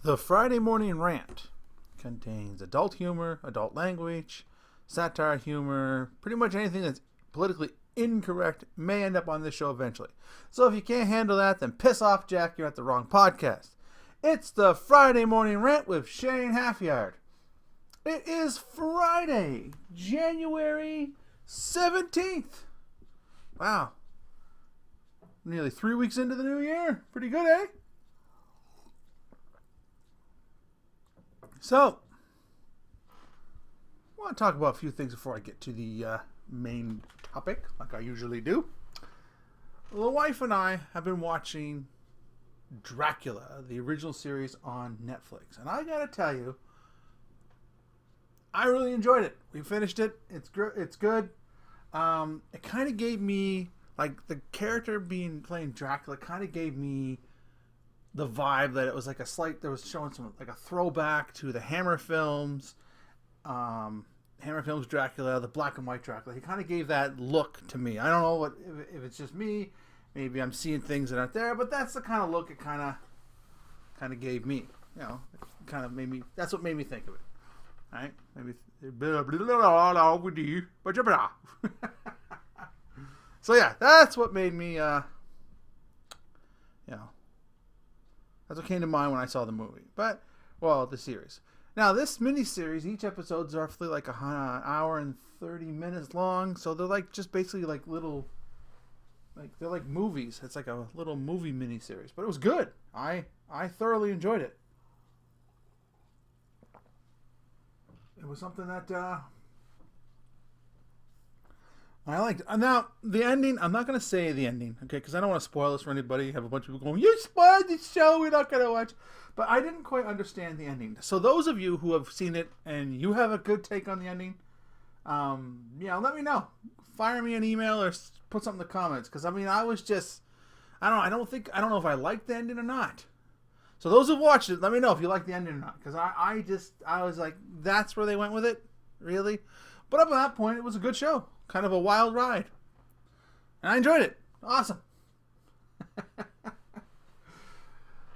The Friday Morning Rant contains adult humor, adult language, satire humor, pretty much anything that's politically incorrect may end up on this show eventually. So if you can't handle that, then piss off, Jack. You're at the wrong podcast. It's the Friday Morning Rant with Shane Halfyard. It is Friday, January 17th. Wow. Nearly 3 weeks into the new year. Pretty good, eh? So, I want to talk about a few things before I get to the main topic, like I usually do. The wife and I have been watching Dracula, the original series on Netflix. And I gotta tell you, I really enjoyed it. We finished it. It's good. It kind of gave me, like, the character playing Dracula kind of gave me the vibe that it was like there was showing some, like, a throwback to the Hammer films, Dracula, the black and white Dracula. He kind of gave that look to me. I don't know if it's just me. Maybe I'm seeing things that aren't there, but that's the kind of look it kind of gave me. You know, it kind of made me. That's what made me think of it. All right, maybe. So yeah, that's what made me. That's what came to mind when I saw the movie. The series. Now, this mini-series, each episode's roughly like an hour and 30 minutes long. So they're like just basically like little, like they're like movies. It's like a little movie mini-series. But it was good. I thoroughly enjoyed it. It was something that I liked. Now, the ending, I'm not going to say the ending, okay, because I don't want to spoil this for anybody. You have a bunch of people going, you spoiled the show, we're not going to watch. But I didn't quite understand the ending. So those of you who have seen it and you have a good take on the ending, let me know. Fire me an email or put something in the comments. Because, I was just, I don't know if I liked the ending or not. So those who've watched it, let me know if you like the ending or not. Because I was like, that's where they went with it? Really? But up at that point, it was a good show. Kind of a wild ride. And I enjoyed it. Awesome.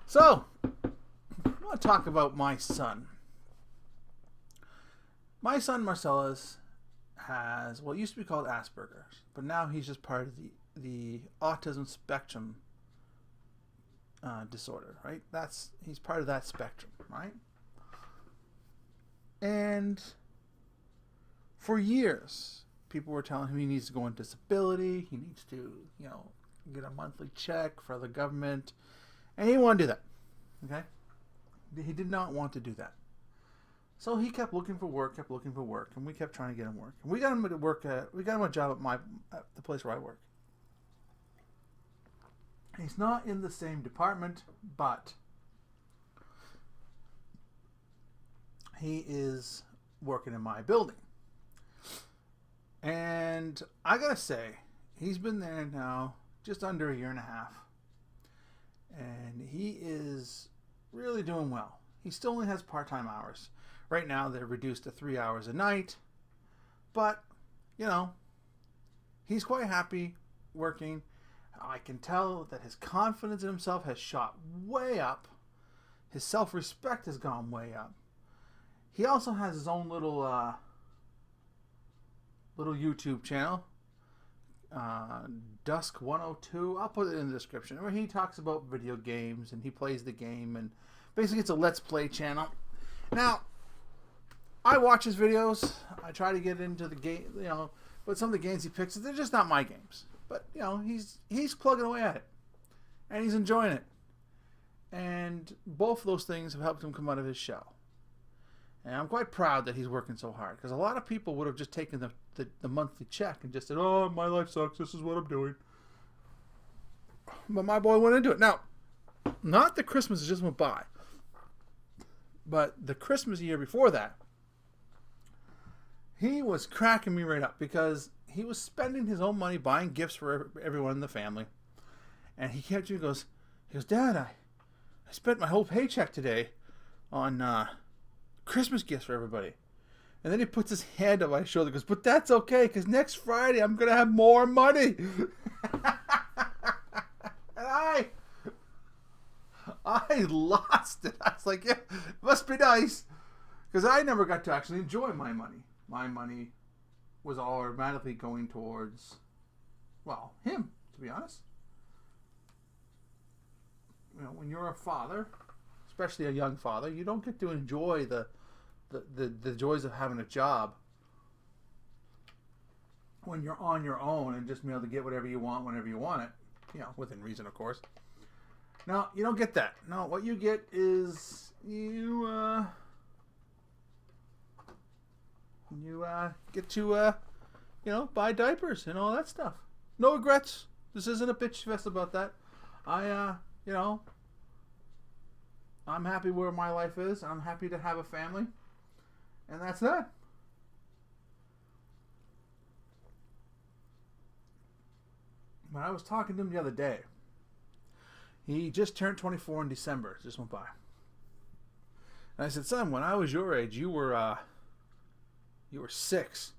So, I want to talk about my son. My son, Marcellus, has what used to be called Asperger's. But now he's just part of the autism spectrum disorder, right? He's part of that spectrum, right? And for years, people were telling him he needs to go on disability. He needs to, get a monthly check for the government. And he didn't want to do that. Okay? He did not want to do that. So he kept looking for work, and we kept trying to get him work. And we got him to work we got him a job at the place where I work. He's not in the same department, but he is working in my building. And I gotta say, he's been there now just under a year and a half. And he is really doing well. He still only has part-time hours. Right now, they're reduced to 3 hours a night. But, he's quite happy working. I can tell that his confidence in himself has shot way up. His self-respect has gone way up. He also has his own little YouTube channel, Dusk 102. I'll put it in the description, where he talks about video games and he plays the game, and basically it's a Let's Play channel. Now, I watch his videos. I try to get into the game, but some of the games he picks, they're just not my games. But, he's plugging away at it, and he's enjoying it. And both of those things have helped him come out of his shell. And I'm quite proud that he's working so hard, because a lot of people would have just taken the monthly check and just said, oh, my life sucks, this is what I'm doing. But my boy went into it. Now, not the Christmas that just went by, but the Christmas year before that, he was cracking me right up, because he was spending his own money buying gifts for everyone in the family. And he goes, Dad, I spent my whole paycheck today on Christmas gifts for everybody. And then he puts his hand on my shoulder and goes, but that's okay, because next Friday I'm going to have more money. And I lost it. I was like, yeah, must be nice. Because I never got to actually enjoy my money. My money was automatically going towards, well, him, to be honest. You know, when you're a father, especially a young father, you don't get to enjoy the joys of having a job when you're on your own and just be able to get whatever you want whenever you want it. You know, within reason, of course. No, you don't get that. No, what you get is you get to buy diapers and all that stuff. No regrets. This isn't a bitch fest about that. I'm happy where my life is. I'm happy to have a family, and that's that. But I was talking to him the other day. He just turned 24 in December. Just went by. And I said, son, when I was your age, you were 6.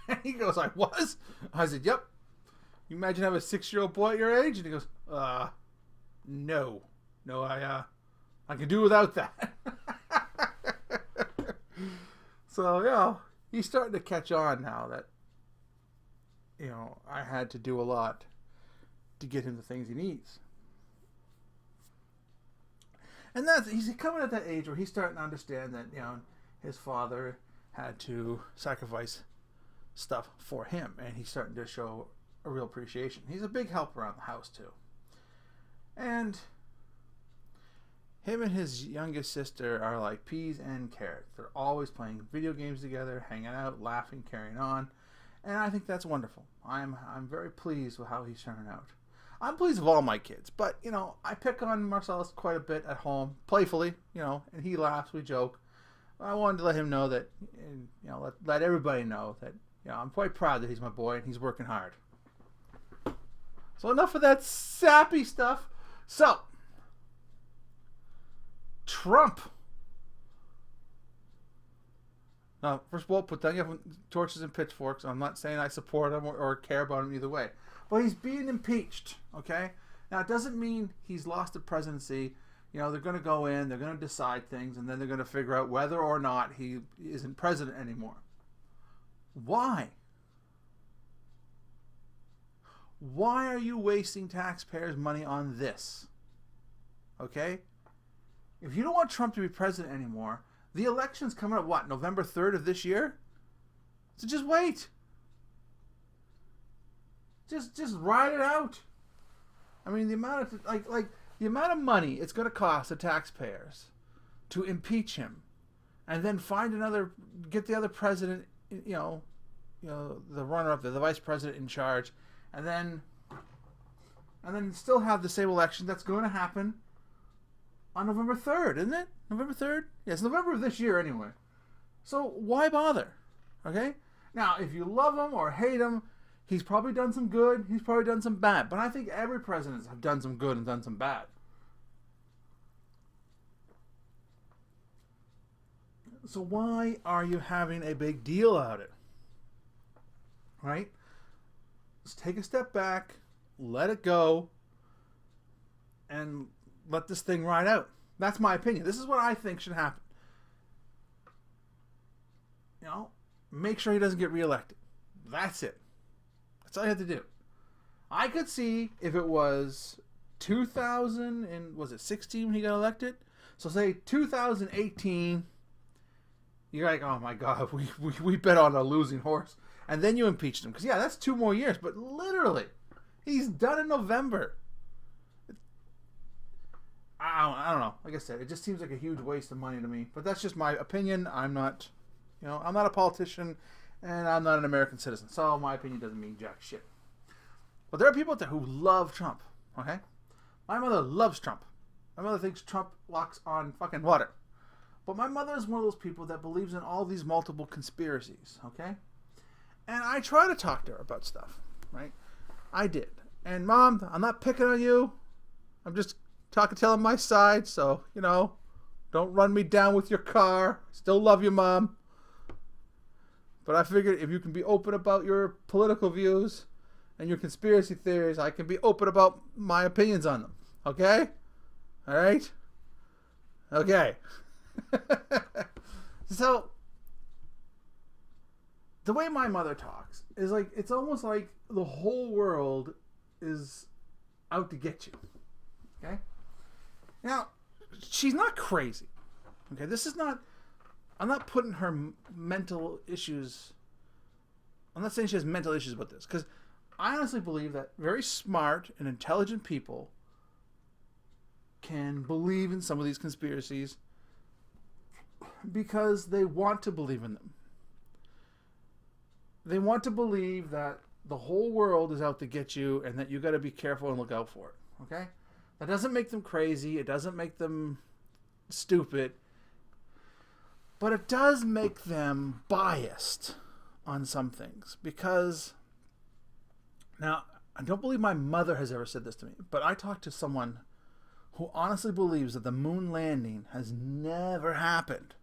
And he goes, I was? I said, yep. You imagine having a 6-year-old boy at your age? And he goes, no. No, I can do without that. So, yeah, he's starting to catch on now that, I had to do a lot to get him the things he needs. And he's coming at that age where he's starting to understand that, his father had to sacrifice stuff for him, and he's starting to show a real appreciation. He's a big help around the house too. And him and his youngest sister are like peas and carrots. They're always playing video games together, hanging out, laughing, carrying on. And I think that's wonderful. I'm very pleased with how he's turning out. I'm pleased with all my kids, but I pick on Marcellus quite a bit at home, playfully, and he laughs, we joke. I wanted to let him know that, and, let everybody know that, I'm quite proud that he's my boy and he's working hard. So enough of that sappy stuff. So, Trump. Now, first of all, put down your torches and pitchforks. I'm not saying I support him or care about him either way. But he's being impeached, okay? Now, it doesn't mean he's lost the presidency. They're going to go in, they're going to decide things, and then they're going to figure out whether or not he isn't president anymore. Why? Why are you wasting taxpayers' money on this? Okay? If you don't want Trump to be president anymore, the election's coming up, November 3rd of this year? So just wait. Just ride it out. I mean, the amount of the amount of money it's going to cost the taxpayers to impeach him, and then get the other president, the runner-up, the vice president in charge, and then still have the same election that's going to happen on November 3rd, isn't it? November 3rd? Yes, November of this year anyway. So why bother? Okay? Now, if you love him or hate him, he's probably done some good, he's probably done some bad. But I think every president has done some good and done some bad. So why are you having a big deal out of it? Right? Let's take a step back, let it go, and let this thing ride out. That's my opinion. This is what I think should happen. Make sure he doesn't get reelected. That's it. That's all you have to do. I could see if it was 2016 when he got elected. So say 2018, you're like, oh my God, we bet on a losing horse. And then you impeached him. Because that's 2 more years. But literally, he's done in November. I don't know. Like I said, it just seems like a huge waste of money to me. But that's just my opinion. I'm not a politician, and I'm not an American citizen. So my opinion doesn't mean jack shit. But there are people out there who love Trump. Okay? My mother loves Trump. My mother thinks Trump walks on fucking water. But my mother is one of those people that believes in all these multiple conspiracies. Okay? And I try to talk to her about stuff. Right? I did. And Mom, I'm not picking on you. I'm just telling my side, so, don't run me down with your car. Still love you, Mom. But I figured if you can be open about your political views and your conspiracy theories, I can be open about my opinions on them. Okay? All right? Okay. So, the way my mother talks is like, it's almost like the whole world is out to get you. Okay? Now, she's not crazy. Okay? This is not, I'm not putting her mental issues, I'm not saying she has mental issues about this, because I honestly believe that very smart and intelligent people can believe in some of these conspiracies because they want to believe in them. They want to believe that the whole world is out to get you and that you got to be careful and look out for it. Okay? That doesn't make them crazy. It doesn't make them stupid. But it does make them biased on some things. Because, now, I don't believe my mother has ever said this to me, but I talked to someone who honestly believes that the moon landing has never happened.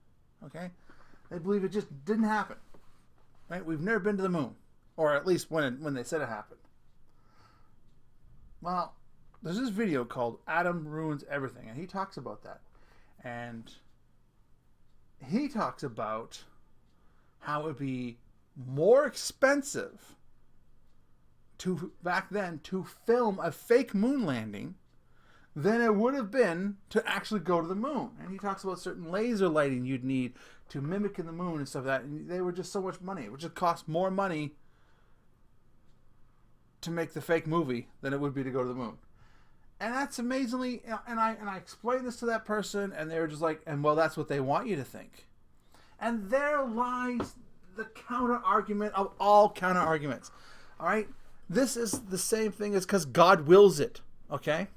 Okay? They believe it just didn't happen. Right? We've never been to the moon. Or at least when they said it happened. Well, there's this video called Adam Ruins Everything, and he talks about that. And he talks about how it would be more expensive back then to film a fake moon landing than it would have been to actually go to the moon. And he talks about certain laser lighting you'd need to mimic in the moon and stuff like that. And they were just so much money. It would just cost more money to make the fake movie than it would be to go to the moon. And that's amazingly, and I explained this to that person, and they were just like, and well, that's what they want you to think. And there lies the counter argument of all counter arguments. All right? This is the same thing as because God wills it. Okay?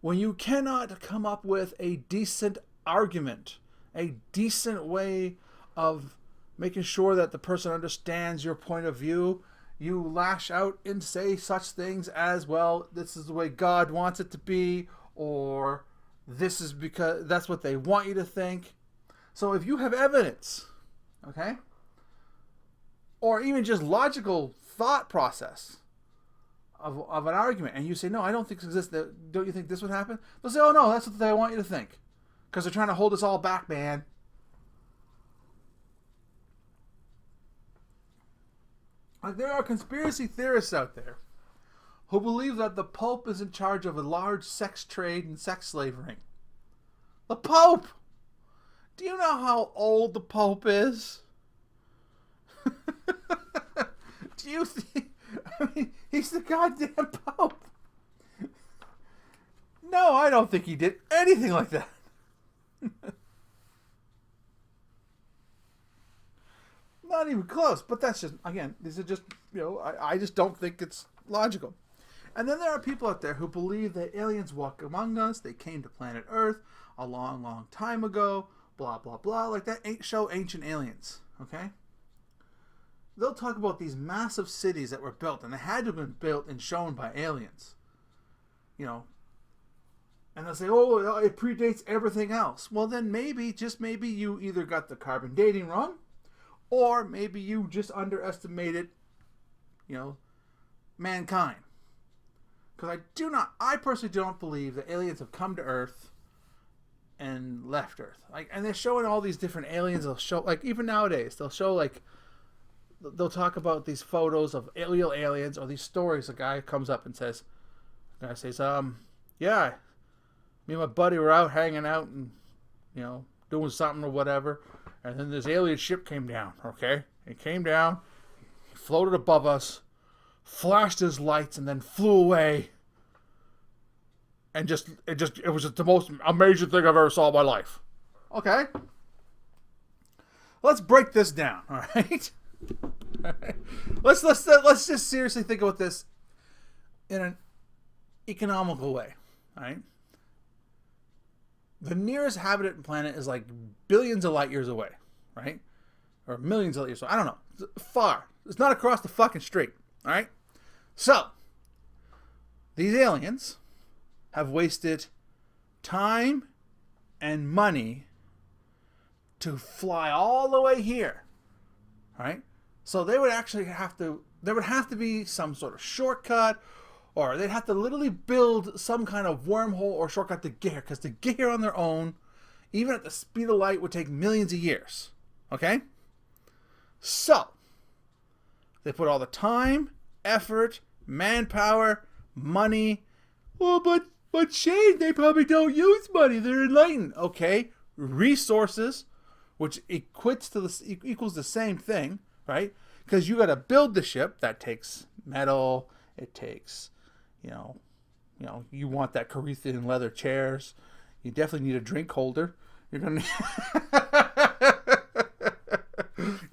When you cannot come up with a decent argument, a decent way of making sure that the person understands your point of view, you lash out and say such things as, well, this is the way God wants it to be, or this is because that's what they want you to think. So if you have evidence, okay, or even just logical thought process of an argument, and you say, no, I don't think this exists, don't you think this would happen? They'll say, oh no, that's what they want you to think. Because they're trying to hold us all back, man. Like, there are conspiracy theorists out there who believe that the Pope is in charge of a large sex trade and sex slavery. The Pope! Do you know how old the Pope is? Do you think... I mean, he's the goddamn Pope. No, I don't think he did anything like that. Not even close. But that's just, again, these are just, I just don't think it's logical. And then there are people out there who believe that aliens walk among us. They came to planet Earth a long, long time ago. Blah, blah, blah. Like that show Ancient Aliens. Okay? They'll talk about these massive cities that were built, and they had to have been built and shown by aliens. And they'll say, oh, it predates everything else. Well, then maybe, just maybe, you either got the carbon dating wrong, or maybe you just underestimated, mankind. Because I personally don't believe that aliens have come to Earth and left Earth. And they're showing all these different aliens. They'll show, even nowadays, they'll show, they'll talk about these photos of real aliens, or these stories. A guy comes up and says, yeah, me and my buddy were out hanging out and, doing something or whatever. And then this alien ship came down, okay? It came down, he floated above us, flashed his lights, and then flew away. And it was just the most amazing thing I've ever saw in my life. Okay? Let's break this down, all right? All right. Let's just seriously think about this in an economical way, all right? The nearest habited planet is billions of light years away, right? Or millions of light years away. I don't know. It's far. It's not across the fucking street, all right? So, these aliens have wasted time and money to fly all the way here, all right? So they would actually there would have to be some sort of shortcut or they'd have to literally build some kind of wormhole or shortcut to get here, because to get here on their own, even at the speed of light, would take millions of years. Okay? So, they put all the time, effort, manpower, money. Well, but Shane, they probably don't use money. They're enlightened. Okay? Resources, which equals the same thing, right? Because you got to build the ship. That takes metal. It takes, you want that Corinthian leather chairs. You definitely need a drink holder. You're gonna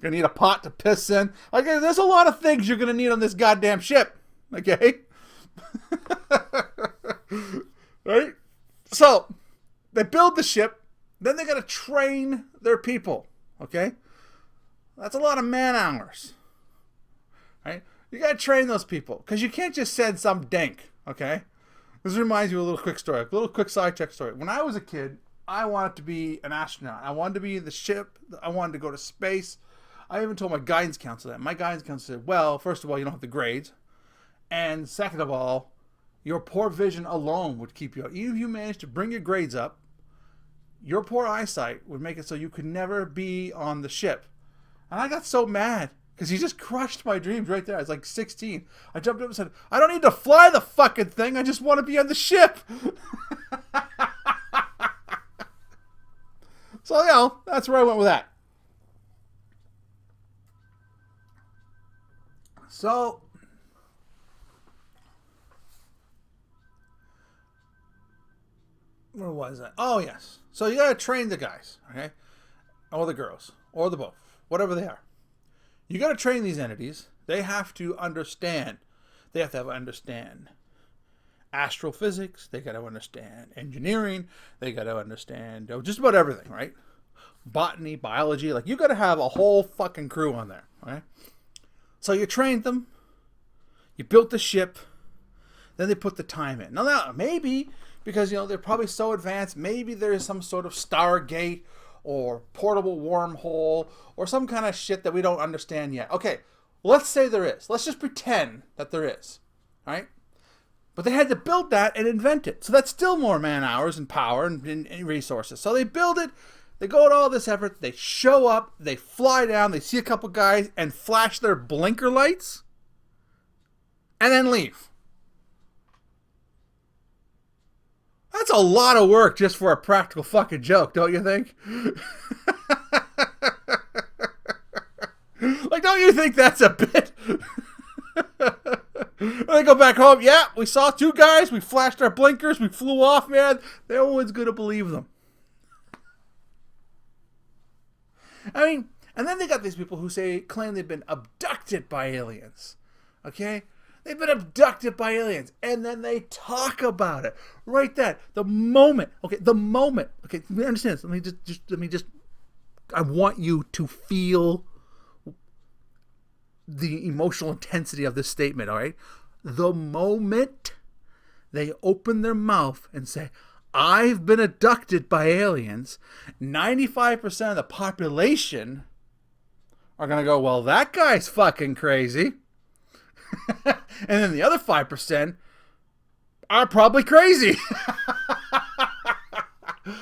need a pot to piss in. Okay, there's a lot of things you're gonna need on this goddamn ship. Okay, right? So they build the ship, then they gotta train their people. Okay, that's a lot of man hours. Right? You gotta train those people, because you can't just send some dank. Okay, this reminds me of a little quick story, a little quick sidetrack story. When I was a kid, I wanted to be an astronaut. I wanted to be in the ship. I wanted to go to space. I even told my guidance counselor that. My guidance counselor said, well, first of all, you don't have the grades. And second of all, your poor vision alone would keep you out. Even if you managed to bring your grades up, your poor eyesight would make it so you could never be on the ship. And I got so mad, because he just crushed my dreams right there. I was like 16. I jumped up and said, I don't need to fly the fucking thing. I just want to be on the ship. So, that's where I went with that. So, where was I? Oh, yes. So, you got to train the guys, okay? Or the girls, or the both, whatever they are. You got to train these entities. They have to understand. They have to understand astrophysics. They got to understand engineering. They got to understand just about everything, right? Botany, biology. Like, you got to have a whole fucking crew on there, right? So you trained them. You built the ship. Then they put the time in. Now maybe, because, they're probably so advanced, maybe there is some sort of Stargate or portable wormhole or some kind of shit that we don't understand yet. Okay, let's say there is. Let's just pretend that there is, right? But they had to build that and invent it. So that's still more man hours and power and resources. So they build it. They go to all this effort. They show up. They fly down. They see a couple guys and flash their blinker lights and then leave. That's a lot of work just for a practical fucking joke, don't you think? Like, don't you think that's a bit? They go back home. Yeah, we saw two guys. We flashed our blinkers. We flew off, man. No one's going to believe them. I mean, and then they got these people who claim they've been abducted by aliens. Okay? They've been abducted by aliens. And then they talk about it. Right then. The moment. Okay, Okay, let me understand this. Let me just. I want you to feel the emotional intensity of this statement, all right? The moment they open their mouth and say, I've been abducted by aliens, 95% of the population are going to go, well, that guy's fucking crazy. And then the other 5% are probably crazy.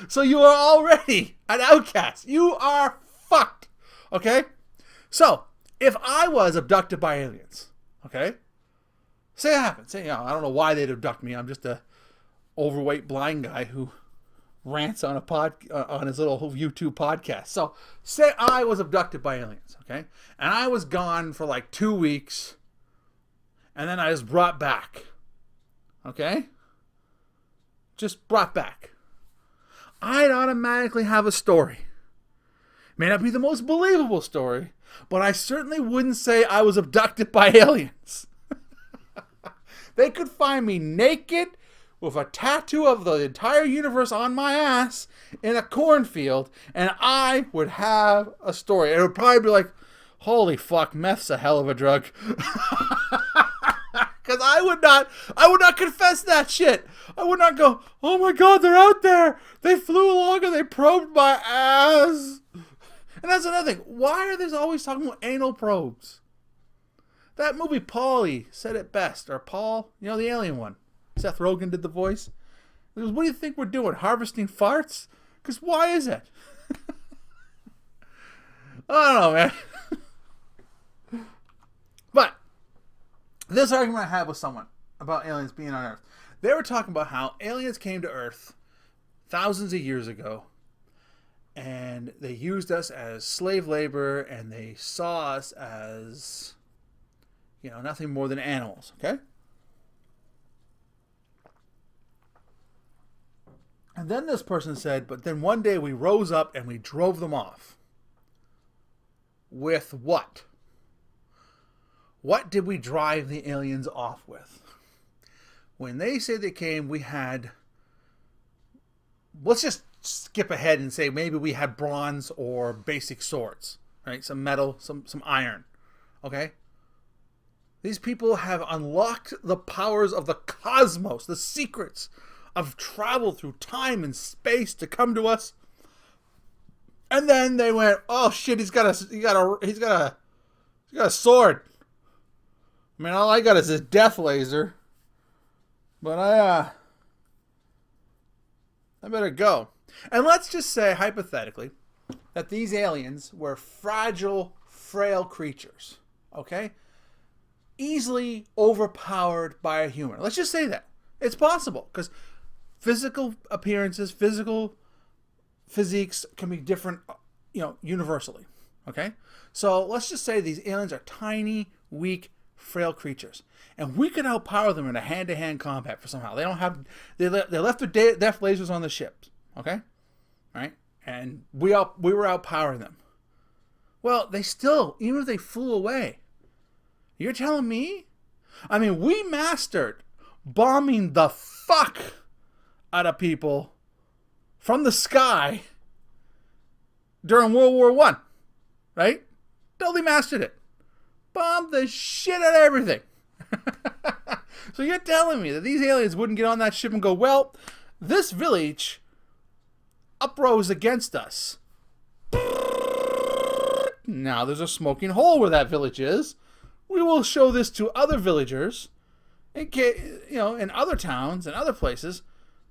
So you are already an outcast. You are fucked. Okay? So, if I was abducted by aliens, okay? Say it happened. Say, I don't know why they'd abduct me. I'm just a overweight blind guy who rants on on his little YouTube podcast. So, say I was abducted by aliens, okay? And I was gone for like 2 weeks, and then I was brought back, okay? Just brought back. I'd automatically have a story. May not be the most believable story, but I certainly wouldn't say I was abducted by aliens. They could find me naked with a tattoo of the entire universe on my ass in a cornfield, and I would have a story. It would probably be like, holy fuck, meth's a hell of a drug. Because I would not confess that shit. I would not go, oh my God, they're out there. They flew along and they probed my ass. And that's another thing. Why are they always talking about anal probes? That movie, Paulie, said it best. Or Paul, the alien one. Seth Rogen did the voice. He goes, what do you think we're doing? Harvesting farts? Because why is it? I don't know, man. But this argument I had with someone about aliens being on Earth. They were talking about how aliens came to Earth thousands of years ago, and they used us as slave labor, and they saw us as, nothing more than animals, okay? And then this person said, but then one day we rose up and we drove them off. With what? What did we drive the aliens off with? When they say they came, we had... Let's just skip ahead and say maybe we had bronze or basic swords, right? Some metal, some iron, okay? These people have unlocked the powers of the cosmos, the secrets of travel through time and space to come to us. And then they went, oh shit, he's got a sword. I mean, all I got is his death laser. But I better go. And let's just say, hypothetically, that these aliens were fragile, frail creatures. Okay? Easily overpowered by a human. Let's just say that. It's possible. Because physical appearances, physical physiques can be different, universally. Okay? So let's just say these aliens are tiny, weak, frail creatures. And we could outpower them in a hand-to-hand combat for somehow. They left their death lasers on the ships. Okay? Right? And we were outpowering them. Well, they still, even if they flew away, you're telling me? I mean, we mastered bombing the fuck out of people from the sky during World War I. Right? Totally mastered it. Bombed the shit out of everything. So you're telling me that these aliens wouldn't get on that ship and go, well, this village uprose against us. Now there's a smoking hole where that village is. We will show this to other villagers, in case, in other towns and other places.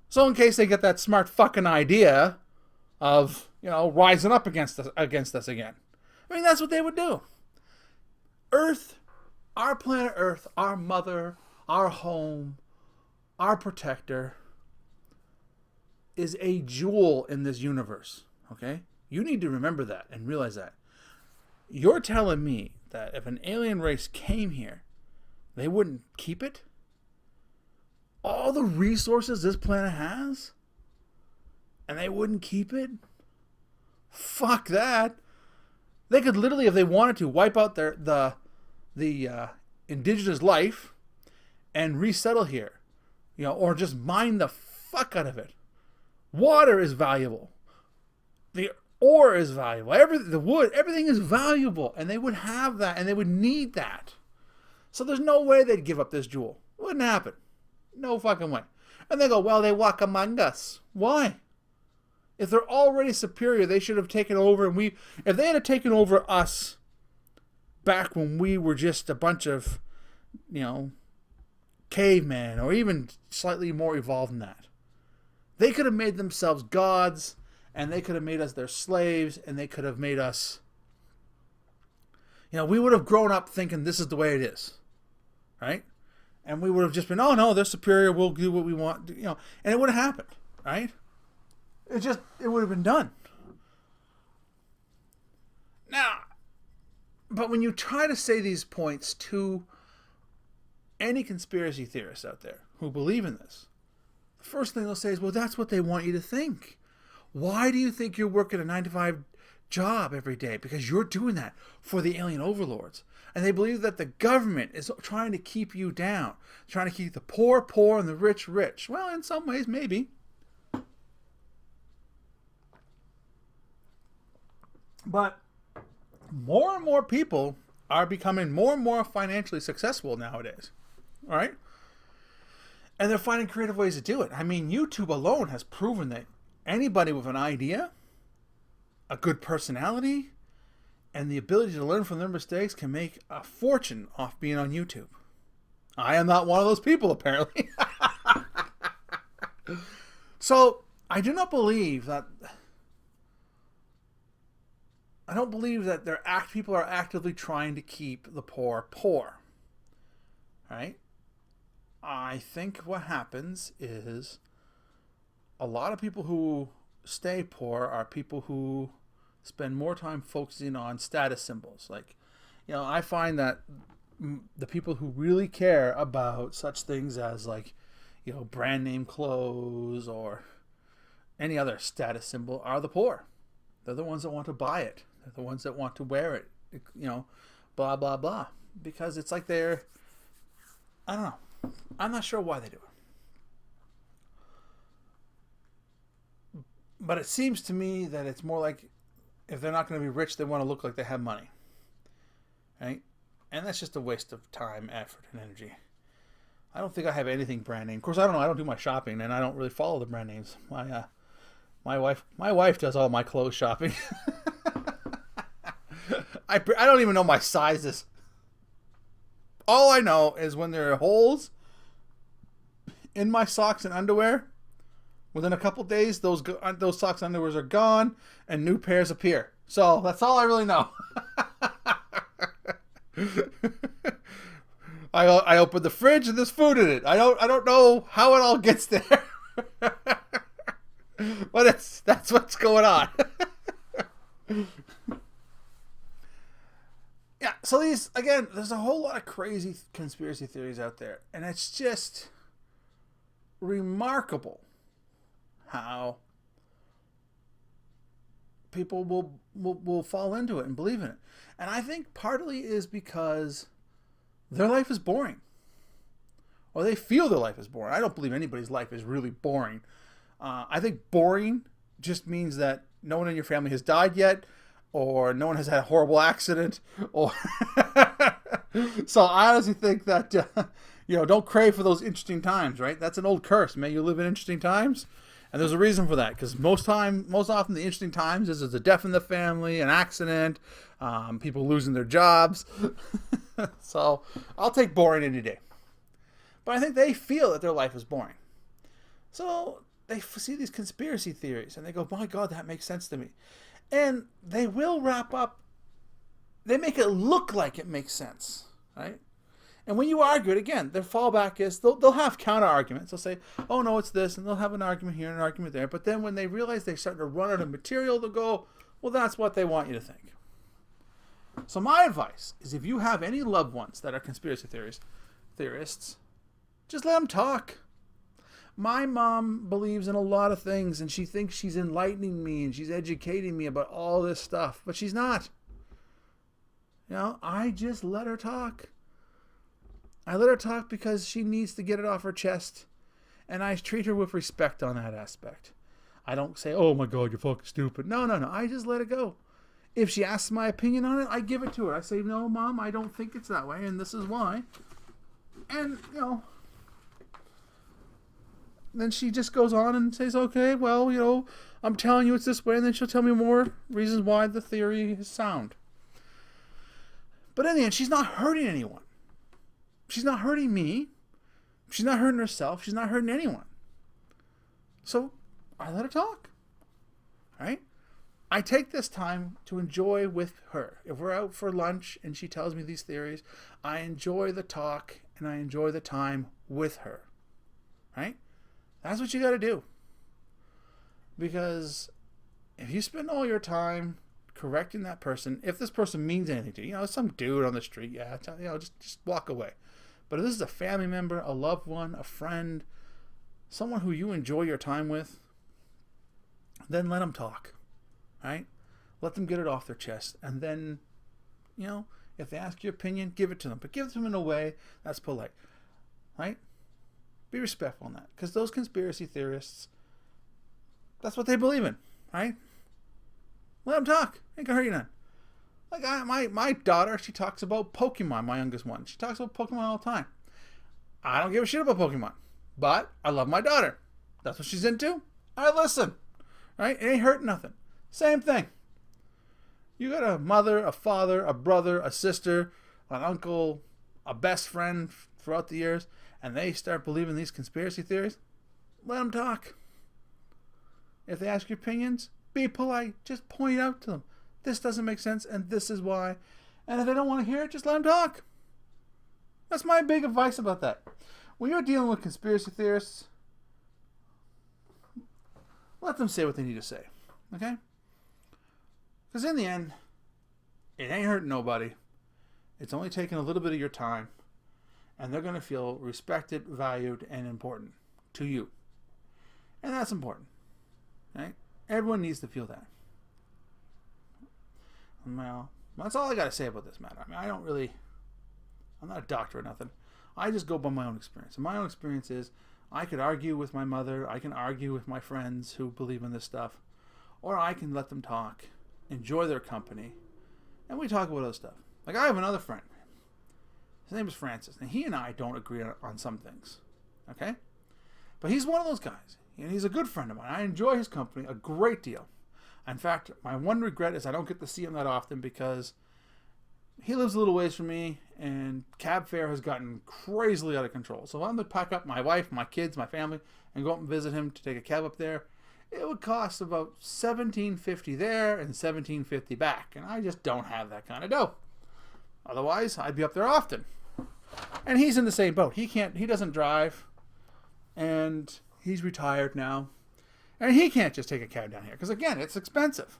So in case they get that smart fucking idea of, rising up against us again. I mean, that's what they would do. Earth, our planet Earth, our mother, our home, our protector, is a jewel in this universe. Okay? You need to remember that and realize that. You're telling me that if an alien race came here, they wouldn't keep it? All the resources this planet has? And they wouldn't keep it? Fuck that. They could literally, if they wanted to, wipe out the indigenous life and resettle here. Or just mine the fuck out of it. Water is valuable. The ore is valuable. The wood, everything is valuable. And they would have that, and they would need that. So there's no way they'd give up this jewel. It wouldn't happen. No fucking way. And they go, well, they walk among us. Why? If they're already superior, they should have taken over. And if they had taken over us back when we were just a bunch of, cavemen, or even slightly more evolved than that, they could have made themselves gods, and they could have made us their slaves, and they could have made us, we would have grown up thinking this is the way it is, right? And we would have just been, oh no, they're superior, we'll do what we want, and it would have happened, right? It would have been done. Now, but when you try to say these points to any conspiracy theorists out there who believe in this, the first thing they'll say is, well, that's what they want you to think. Why do you think you're working a 9-to-5 job every day? Because you're doing that for the alien overlords. And they believe that the government is trying to keep you down, trying to keep the poor poor and the rich rich. Well, in some ways, maybe. But more and more people are becoming more and more financially successful nowadays. All right? And they're finding creative ways to do it. I mean, YouTube alone has proven that anybody with an idea, a good personality, and the ability to learn from their mistakes can make a fortune off being on YouTube. I am not one of those people, apparently. So, I do not believe that... I don't believe that people are actively trying to keep the poor poor. Right? I think what happens is a lot of people who stay poor are people who spend more time focusing on status symbols. Like, I find that the people who really care about such things as, like, brand name clothes or any other status symbol are the poor. They're the ones that want to buy it. They're the ones that want to wear it. Blah, blah, blah. Because it's like I don't know. I'm not sure why they do it. But it seems to me that it's more like if they're not going to be rich, they want to look like they have money. Right? And that's just a waste of time, effort, and energy. I don't think I have anything brand name. Of course, I don't know. I don't do my shopping, and I don't really follow the brand names. My wife does all my clothes shopping. I don't even know my sizes. All I know is when there are holes in my socks and underwear, within a couple days, those socks and underwears are gone and new pairs appear. So that's all I really know. I opened the fridge and there's food in it. I don't know how it all gets there. But that's what's going on. Yeah, so there's a whole lot of crazy conspiracy theories out there, and it's just remarkable how people will fall into it and believe in it. And I think partly is because their life is boring, or they feel their life is boring. I don't believe anybody's life is really boring. I think boring just means that no one in your family has died yet, or no one has had a horrible accident, or so I honestly think that don't crave for those interesting times, right? That's an old curse. May you live in interesting times, and there's a reason for that, because most often the interesting times is a death in the family, an accident, people losing their jobs. So I'll take boring any day. But I think they feel that their life is boring, so they see these conspiracy theories and they go, "My God, that makes sense to me." And they will wrap up. They make it look like it makes sense, right? And when you argue it, again, their fallback is they'll have counter arguments. They'll say, "Oh no, it's this," and they'll have an argument here and an argument there. But then when they realize they're starting to run out of material, they'll go, "Well, that's what they want you to think." So my advice is, if you have any loved ones that are conspiracy theorists, just let them talk. My mom believes in a lot of things, and she thinks she's enlightening me and she's educating me about all this stuff, but she's not. I just let her talk. I let her talk because she needs to get it off her chest, and I treat her with respect on that aspect. I don't say, "Oh my God, you're fucking stupid." No. I just let it go. If she asks my opinion on it, I give it to her. I say, "No, Mom, I don't think it's that way, and this is why." And, then she just goes on and says, "Okay, well, I'm telling you it's this way," and then she'll tell me more reasons why the theory is sound. But in the end, she's not hurting anyone. She's not hurting me. She's not hurting herself. She's not hurting anyone. So I let her talk. Right? I take this time to enjoy with her. If we're out for lunch and she tells me these theories, I enjoy the talk and I enjoy the time with her. Right? That's what you got to do. Because if you spend all your time correcting that person, if this person means anything to you, some dude on the street, just walk away. But if this is a family member, a loved one, a friend, someone who you enjoy your time with, then let them talk. Right? Let them get it off their chest. And then, if they ask your opinion, give it to them. But give it to them in a way that's polite. Right? Be respectful in that. Because those conspiracy theorists, that's what they believe in. Right? Let them talk. Ain't gonna hurt you none. Like my daughter, she talks about Pokemon, my youngest one. She talks about Pokemon all the time. I don't give a shit about Pokemon. But I love my daughter. That's what she's into. I listen. Right? It ain't hurting nothing. Same thing. You got a mother, a father, a brother, a sister, an uncle, a best friend throughout the years, and they start believing these conspiracy theories, let them talk. If they ask your opinions, be polite. Just point out to them, this doesn't make sense, and this is why. And if they don't want to hear it, just let them talk. That's my big advice about that. When you're dealing with conspiracy theorists, let them say what they need to say. Okay? Because in the end, it ain't hurting nobody. It's only taking a little bit of your time. And they're going to feel respected, valued, and important to you. And that's important. Right? Everyone needs to feel that. Well, that's all I got to say about this matter. I mean, I'm not a doctor or nothing. I just go by my own experience. And my own experience is I could argue with my mother. I can argue with my friends who believe in this stuff. Or I can let them talk, enjoy their company, and we talk about other stuff. Like I have another friend. His name is Francis. And he and I don't agree on some things. Okay? But he's one of those guys. And he's a good friend of mine. I enjoy his company a great deal. In fact, my one regret is I don't get to see him that often because he lives a little ways from me and cab fare has gotten crazily out of control. So if I'm going to pack up my wife, my kids, my family, and go up and visit him to take a cab up there, it would cost about $17.50 there and $17.50 back. And I just don't have that kind of dough. Otherwise, I'd be up there often. And he's in the same boat. He doesn't drive. And he's retired now. And he can't just take a cab down here. Because again, it's expensive.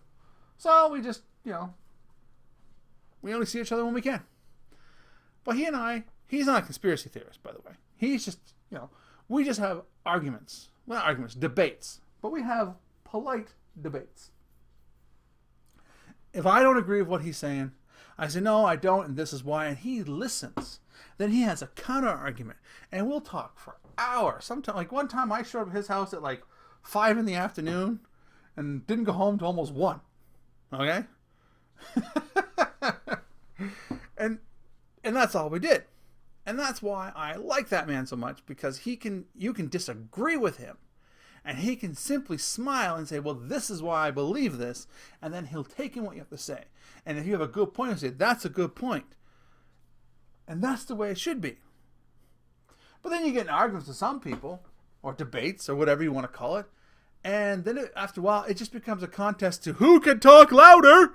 So we just, we only see each other when we can. But he and I, he's not a conspiracy theorist, by the way. He's just, we just have arguments. Well, not arguments, debates. But we have polite debates. If I don't agree with what he's saying, I say, no, I don't, and this is why. And he listens. Then he has a counter argument. And we'll talk for hours. Sometimes, like one time I showed up at his house at 5 in the afternoon and didn't go home till almost 1. Okay? and that's all we did. And that's why I like that man so much, because you can disagree with him and he can simply smile and say, well, this is why I believe this, and then he'll take in what you have to say. And if you have a good point, he'll say, that's a good point. And that's the way it should be. But then you get in arguments with some people, or debates, or whatever you want to call it, and then after a while, it just becomes a contest to who can talk louder.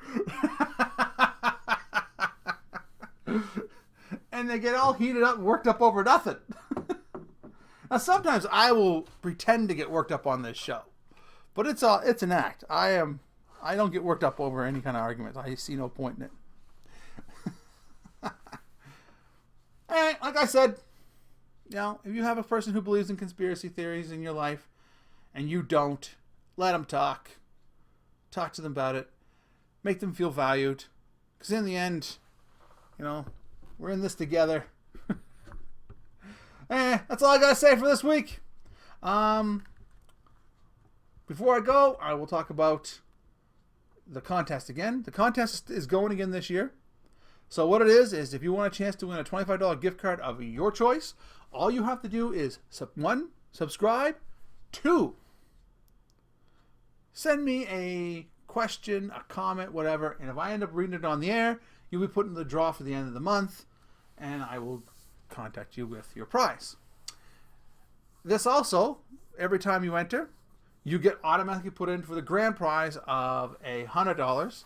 And they get all heated up and worked up over nothing. Now, sometimes I will pretend to get worked up on this show, but it's an act. I don't get worked up over any kind of arguments. I see no point in it. And like I said, if you have a person who believes in conspiracy theories in your life and you don't, let them talk. Talk to them about it. Make them feel valued. Because in the end, we're in this together. That's all I got to say for this week. Before I go, I will talk about the contest again. The contest is going again this year. So what it is if you want a chance to win a $25 gift card of your choice, all you have to do is, 1, subscribe, 2, send me a question, a comment, whatever, and if I end up reading it on the air, you'll be put in the draw for the end of the month, and I will contact you with your prize. This also, every time you enter, you get automatically put in for the grand prize of a $100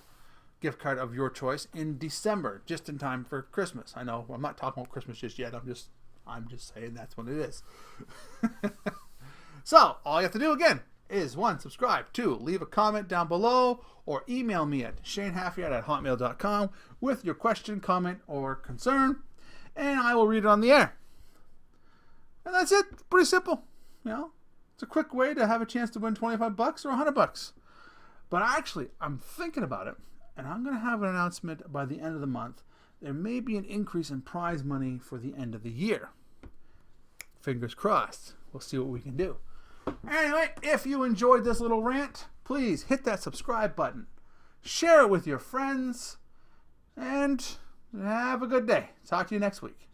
gift card of your choice in December, just in time for Christmas. I know I'm not talking about Christmas just yet. I'm just saying that's what it is. So all you have to do again is 1, subscribe, 2, leave a comment down below, or email me at shanehalfyard@hotmail.com with your question, comment, or concern, and I will read it on the air. And that's it. Pretty simple. It's a quick way to have a chance to win $25 or $100. But actually, I'm thinking about it, and I'm going to have an announcement by the end of the month. There may be an increase in prize money for the end of the year. Fingers crossed. We'll see what we can do. Anyway, if you enjoyed this little rant, please hit that subscribe button. Share it with your friends. And have a good day. Talk to you next week.